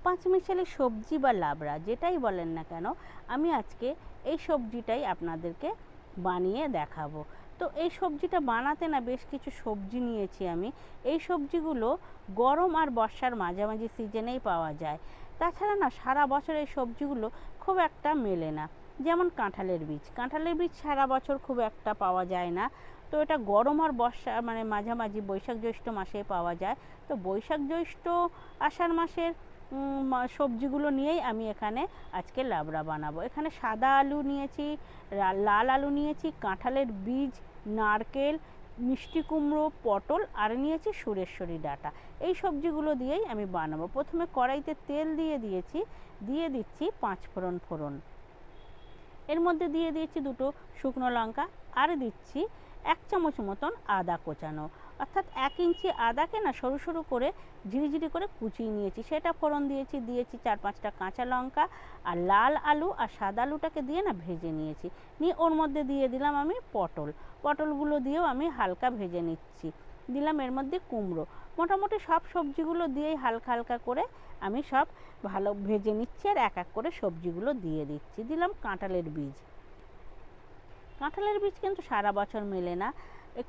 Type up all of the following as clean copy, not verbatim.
পাঁচমিশালি সবজি বা লাবড়া যেটাই বলেন না কেন, আমি আজকে এই সবজিটাই আপনাদেরকে বানিয়ে দেখাবো। তো এই সবজিটা বানাতে না বেশ কিছু সবজি নিয়েছি আমি। এই সবজিগুলো গরম আর বর্ষার মাঝামাঝি সিজনেই পাওয়া যায়। তাছাড়া না সারা বছর এই সবজিগুলো খুব একটা মেলে না। যেমন কাঁঠালের বীজ সারা বছর খুব একটা পাওয়া যায় না। তো এটা গরম আর বর্ষা মানে মাঝামাঝি বৈশাখ জ্যৈষ্ঠ মাসে পাওয়া যায়। তো বৈশাখ জ্যৈষ্ঠ আষাঢ় মাসের সবজিগুলো নিয়েই আমি এখানে আজকে লাবড়া বানাবো। এখানে সাদা আলু নিয়েছি, লাল আলু নিয়েছি, কাঁঠালের বীজ, নারকেল, মিষ্টি কুমড়ো, পটল আর নিয়েছি সুরেশ্বরী ডাঁটা। এই সবজিগুলো দিয়েই আমি বানাবো। প্রথমে কড়াইতে তেল দিয়ে দিচ্ছি 5 ফোড়ন। এর মধ্যে দিয়ে দিয়েছি 2 শুকনো লঙ্কা আর দিচ্ছি 1 চামচ মতন আদা কোচানো, অর্থাৎ 1 ইঞ্চি আদাকে না সরু সরু করে ঝিরিঝিরি করে কুচিয়ে নিয়েছি, সেটা ফোড়ন দিয়েছি 4-5টা কাঁচা লঙ্কা আর লাল আলু আর সাদা আলুটাকে দিয়ে না ভেজে নিয়েছি। নিয়ে ওর মধ্যে দিয়ে দিলাম আমি পটলগুলো দিয়েও আমি হালকা ভেজে নিচ্ছি। দিলাম এর মধ্যে কুমড়ো। মোটামুটি সব সবজিগুলো দিয়েই হালকা হালকা করে আমি সব ভালো ভেজে নিচ্ছি আর এক এক করে সবজিগুলো দিয়ে দিচ্ছি। দিলাম কাঁঠালের বীজ কিন্তু সারা বছর মেলে না,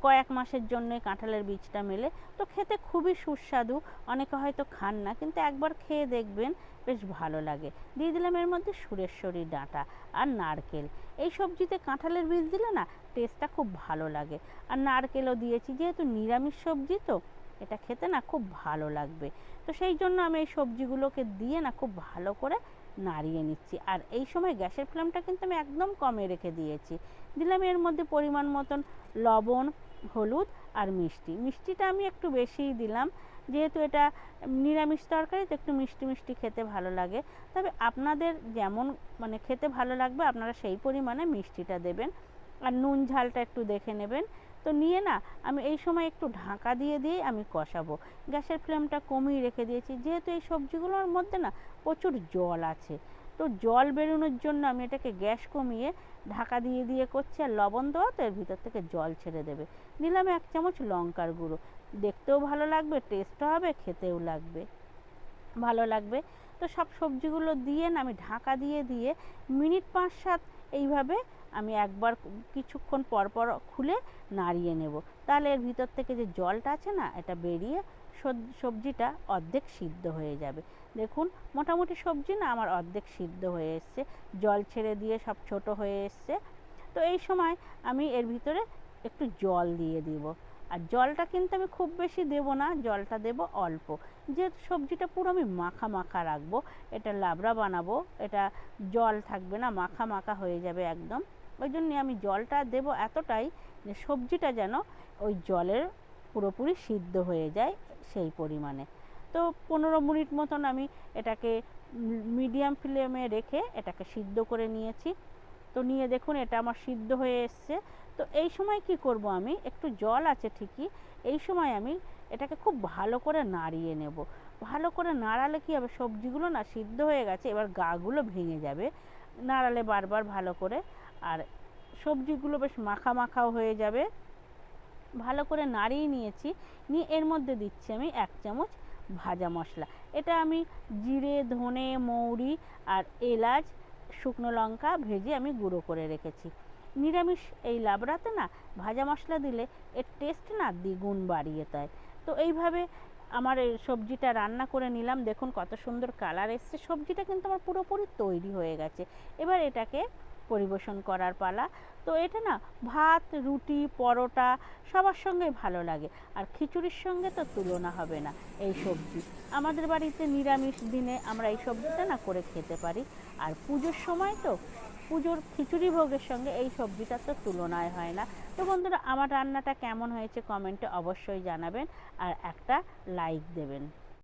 কয়েক মাসের জন্য কাঁঠালের বীজটা মেলে। তো খেতে খুবই সুস্বাদু, অনেকে হয়তো খান না, কিন্তু একবার খেয়ে দেখবেন বেশ ভালো লাগে। দিয়ে দিলাম এর মধ্যে সুরেশ্বরী ডাঁটা আর নারকেল। এই সবজিতে কাঁঠালের বীজ দিলে না টেস্টটা খুব ভালো লাগে। আর নারকেলও দিয়েছি, যেহেতু নিরামিষ সবজি তো এটা খেতে না খুব ভালো লাগবে। তো সেই জন্য আমি এই সবজিগুলোকে দিয়ে না খুব ভালো করে নাড়িয়ে নিচ্ছি। আর এই সময় গ্যাসের ফ্লেমটা কিন্তু আমি একদম কমে রেখে দিয়েছি। দিলাম এর মধ্যে পরিমাণ মতন লবণ, হলুদ আর মিষ্টিটা আমি একটু বেশিই দিলাম, যেহেতু এটা নিরামিষ তরকারি তো একটু মিষ্টি খেতে ভালো লাগে। তবে আপনাদের যেমন মানে খেতে ভালো লাগবে আপনারা সেই পরিমাণে মিষ্টিটা দেবেন। আর নুন ঝালটা একটু দেখে নেবেন। তো নিয়ে না আমি এই সময় একটু ঢাকা দিয়ে আমি কষাবো। গ্যাসের ফ্লেমটা কমিয়ে রেখে দিয়েছি, যেহেতু এই সবজিগুলোর মধ্যে না প্রচুর জল আছে। তো জল বেরোনোর জন্য আমি এটাকে গ্যাস কমিয়ে ঢাকা দিয়ে করছি। আর লবণ দেওয়া তো এর ভিতর থেকে জল ছেড়ে দেবে। দিলাম 1 চামচ লঙ্কার গুঁড়ো, দেখতেও ভালো লাগবে, টেস্টও হবে, খেতেও ভালো লাগবে। তো সব সবজিগুলো দিয়ে না আমি ঢাকা দিয়ে মিনিট 5-7 এইভাবে আমি একবার কিছুক্ষণ পর খুলে নাড়িয়ে নেব। তাহলে এর ভিতর থেকে যে জলটা আছে না এটা বেরিয়ে সবজিটা অর্ধেক সিদ্ধ হয়ে যাবে। দেখুন মোটামুটি সবজি না আমার অর্ধেক সিদ্ধ হয়ে এসছে, জল ছেড়ে দিয়ে সব ছোট হয়ে এসছে। তো এই সময় আমি এর ভিতরে একটু জল দিয়ে দিব। আর জলটা কিন্তু আমি খুব বেশি দেব না, জলটা দেব অল্প, যেহেতু সবজিটা পুরো আমি মাখা রাখবো। এটা লাবড়া বানাবো, এটা জল থাকবে না, মাখা হয়ে যাবে একদম। ওই জন্য আমি জলটা দেব এতটাই যে সবজিটা যেন ওই জলের পুরোপুরি সিদ্ধ হয়ে যায় সেই পরিমাণে। তো 15 মিনিট মতন আমি এটাকে মিডিয়াম ফ্লেমে রেখে এটাকে সিদ্ধ করে নিয়েছি। তো নিয়ে দেখুন এটা আমার সিদ্ধ হয়ে এসছে। তো এই সময় কি করব, আমি একটু জল আছে ঠিকই, এই সময় আমি এটাকে খুব ভালো করে নাড়িয়ে নেব। ভালো করে নাড়ালে কি হবে, সবজিগুলো না সিদ্ধ হয়ে গেছে, এবার গাগুলো ভেঙে যাবে নাড়ালে বারবার ভালো করে। আর সবজিগুলো বেশ মাখাও হয়ে যাবে। ভালো করে নাড়িয়ে নিয়েছি। নিয়ে এর মধ্যে দিচ্ছি আমি 1 চামচ ভাজা মশলা। এটা আমি জিরে, ধনে, মৌরি আর এলাচ, শুকনো লঙ্কা ভেজে আমি গুঁড়ো করে রেখেছি। নিরামিষ এই লাবড়াতে না ভাজা মশলা দিলে এর টেস্ট না দ্বিগুণ বাড়িয়ে দেয়। তো এইভাবে আমার এই সবজিটা রান্না করে নিলাম। দেখুন কত সুন্দর কালার এসছে। সবজিটা কিন্তু আমার পুরোপুরি তৈরি হয়ে গেছে। এবার এটাকে পরিবেশন করার পালা। তো এটা না ভাত, রুটি, পরোটা সবার সঙ্গেই ভালো লাগে। আর খিচুড়ির সঙ্গে তো তুলনা হবে না এই সবজি। আমাদের বাড়িতে নিরামিষ দিনে আমরা এই সবজিটা না করে খেতে পারি। আর পুজোর সময় তো পুজোর খিচুড়ি ভোগের সঙ্গে এই সবজিটার তো তুলনায় হয় না। তো বন্ধুরা আমার রান্নাটা কেমন হয়েছে কমেন্টে অবশ্যই জানাবেন আর একটা লাইক দেবেন।